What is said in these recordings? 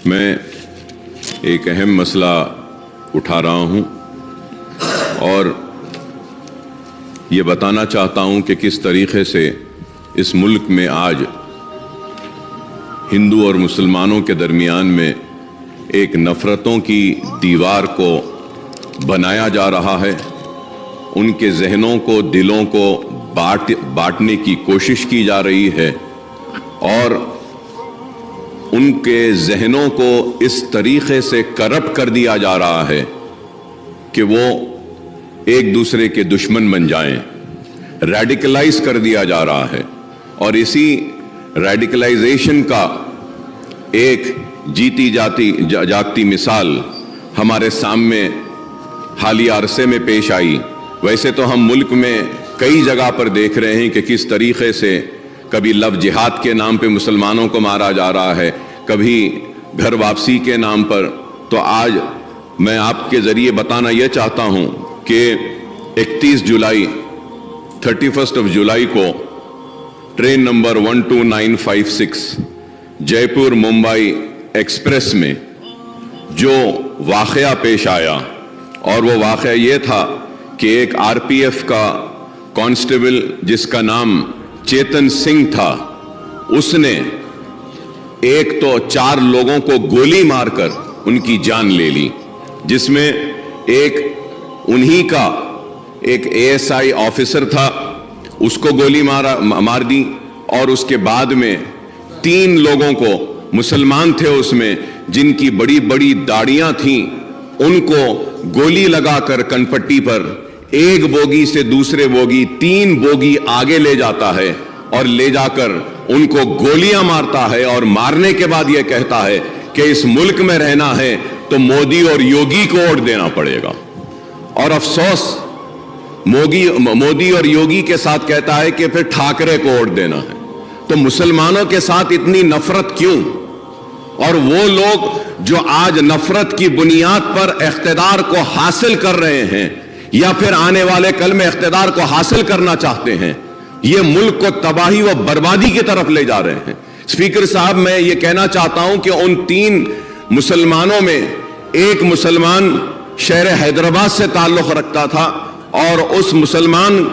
میں ایک اہم مسئلہ اٹھا رہا ہوں اور یہ بتانا چاہتا ہوں کہ کس طریقے سے اس ملک میں آج ہندو اور مسلمانوں کے درمیان میں ایک نفرتوں کی دیوار کو بنایا جا رہا ہے، ان کے ذہنوں کو، دلوں کو بانٹنے کی کوشش کی جا رہی ہے اور ان کے ذہنوں کو اس طریقے سے کرپٹ کر دیا جا رہا ہے کہ وہ ایک دوسرے کے دشمن بن جائیں، ریڈیکلائز کر دیا جا رہا ہے۔ اور اسی ریڈیکلائزیشن کا ایک جیتی جاگتی مثال ہمارے سامنے حالیہ عرصے میں پیش آئی۔ ویسے تو ہم ملک میں کئی جگہ پر دیکھ رہے ہیں کہ کس طریقے سے کبھی لو جہاد کے نام پہ مسلمانوں کو مارا جا رہا ہے، کبھی گھر واپسی کے نام پر۔ تو آج میں آپ کے ذریعے بتانا یہ چاہتا ہوں کہ 31 جولائی 31 جولائی کو ٹرین نمبر 12956 جے پور ممبئی ایکسپریس میں جو واقعہ پیش آیا، اور وہ واقعہ یہ تھا کہ ایک آر پی ایف کا کانسٹیبل جس کا نام چیتن سنگھ تھا، اس نے ایک تو 4 لوگوں کو گولی مار کر ان کی جان لے لی، جس میں ایک انہی کا ایک ASI آفیسر تھا، اس کو گولی مار دی، اور اس کے بعد میں 3 لوگوں کو، مسلمان تھے اس میں، جن کی بڑی بڑی داڑیاں تھیں، ان کو گولی لگا کر کنپٹی پر ایک بوگی سے دوسرے بوگی 3 بوگی آگے لے جاتا ہے اور لے جا کر ان کو گولیاں مارتا ہے، اور مارنے کے بعد یہ کہتا ہے کہ اس ملک میں رہنا ہے تو مودی اور یوگی کو ووٹ دینا پڑے گا۔ اور افسوس مودی اور یوگی کے ساتھ کہتا ہے کہ پھر ٹھاکرے کو ووٹ دینا ہے۔ تو مسلمانوں کے ساتھ اتنی نفرت کیوں؟ اور وہ لوگ جو آج نفرت کی بنیاد پر اقتدار کو حاصل کر رہے ہیں یا پھر آنے والے کل میں اقتدار کو حاصل کرنا چاہتے ہیں، یہ ملک کو تباہی و بربادی کی طرف لے جا رہے ہیں۔ اسپیکر صاحب، میں یہ کہنا چاہتا ہوں کہ ان 3 مسلمانوں میں ایک مسلمان شہر حیدرآباد سے تعلق رکھتا تھا، اور اس مسلمان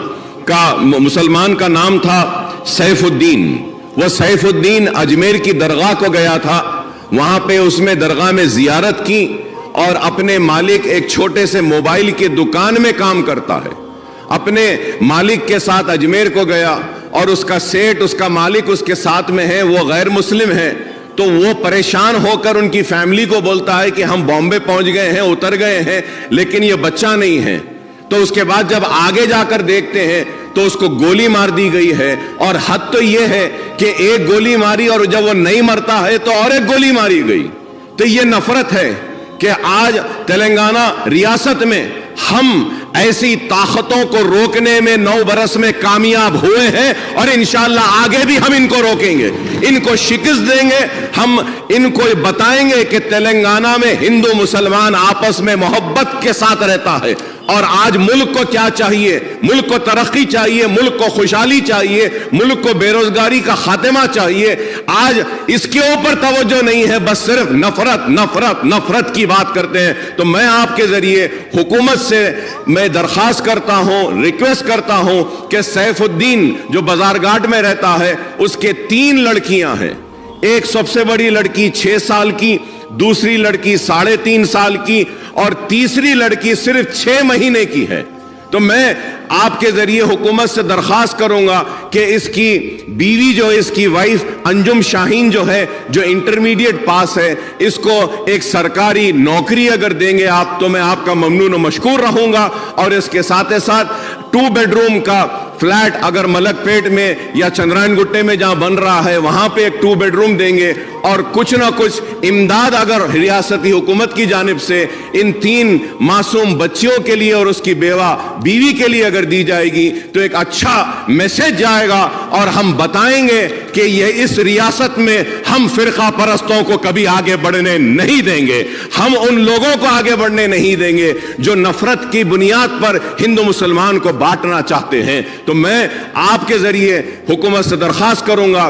کا نام تھا سیف الدین۔ وہ سیف الدین اجمیر کی درگاہ کو گیا تھا، وہاں پہ اس میں درگاہ میں زیارت کی، اور اپنے مالک ایک چھوٹے سے موبائل کی دکان میں کام کرتا ہے، اپنے مالک کے ساتھ اجمیر کو گیا، اور اس کا سیٹ، اس کا مالک اس کے ساتھ میں ہے، وہ غیر مسلم ہے۔ تو وہ پریشان ہو کر ان کی فیملی کو بولتا ہے کہ ہم بامبے پہنچ گئے ہیں، اتر گئے ہیں، لیکن یہ بچہ نہیں ہے۔ تو اس کے بعد جب آگے جا کر دیکھتے ہیں تو اس کو گولی مار دی گئی ہے، اور حد تو یہ ہے کہ ایک گولی ماری اور جب وہ نہیں مرتا ہے تو اور ایک گولی ماری گئی۔ تو یہ نفرت ہے کہ آج تلنگانہ ریاست میں ہم ایسی طاقتوں کو روکنے میں 9 برس میں کامیاب ہوئے ہیں، اور انشاءاللہ آگے بھی ہم ان کو روکیں گے، ان کو شکست دیں گے۔ ہم ان کو بتائیں گے کہ تلنگانہ میں ہندو مسلمان آپس میں محبت کے ساتھ رہتا ہے، اور آج ملک کو کیا چاہیے؟ ملک کو ترقی چاہیے، ملک کو خوشحالی چاہیے، ملک کو بے روزگاری کا خاتمہ چاہیے۔ آج اس کے اوپر توجہ نہیں ہے، بس صرف نفرت نفرت نفرت کی بات کرتے ہیں۔ تو میں آپ کے ذریعے حکومت سے میں درخواست کرتا ہوں، ریکویسٹ کرتا ہوں کہ سیف الدین جو بازار گھاٹ میں رہتا ہے، اس کے 3 لڑکیاں ہیں، ایک سب سے بڑی لڑکی 6 سال کی، دوسری لڑکی 3.5 سال کی، اور تیسری لڑکی صرف 6 مہینے کی ہے۔ تو میں آپ کے ذریعے حکومت سے درخواست کروں گا کہ اس کی بیوی جو اس کی وائف انجم شاہین جو ہے، جو انٹرمیڈیٹ پاس ہے، اس کو ایک سرکاری نوکری اگر دیں گے آپ تو میں آپ کا ممنون و مشکور رہوں گا۔ اور اس کے ساتھ 2 بیڈ روم کا فلیٹ اگر ملک پیٹ میں یا چندرائن گٹے میں جہاں بن رہا ہے وہاں پہ ایک 2 بیڈ روم دیں گے، اور کچھ نہ کچھ امداد اگر ریاستی حکومت کی جانب سے ان 3 معصوم بچیوں کے لیے اور اس کی بیوی کے لیے اگر دی جائے گی تو ایک اچھا میسج جائے گا، اور ہم بتائیں گے کہ یہ اس ریاست میں ہم فرقہ پرستوں کو کبھی آگے بڑھنے نہیں دیں گے، ہم ان لوگوں کو آگے بڑھنے نہیں دیں گے جو نفرت کی بنیاد پر ہندو مسلمان کو بانٹنا چاہتے ہیں۔ تو میں آپ کے ذریعے حکومت سے درخواست کروں گا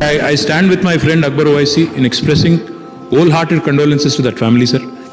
I stand with my friend Akbar Owaisi in expressing wholehearted condolences to that family, sir.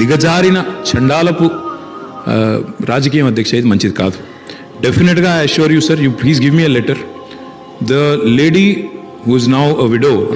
దిగజారిన చండాలపు రాజకీయం అధ్యక్ష ఇది మంచిది కాదు. డెఫినెట్గా I assure you sir, you please give me a letter. The lady who is now a widow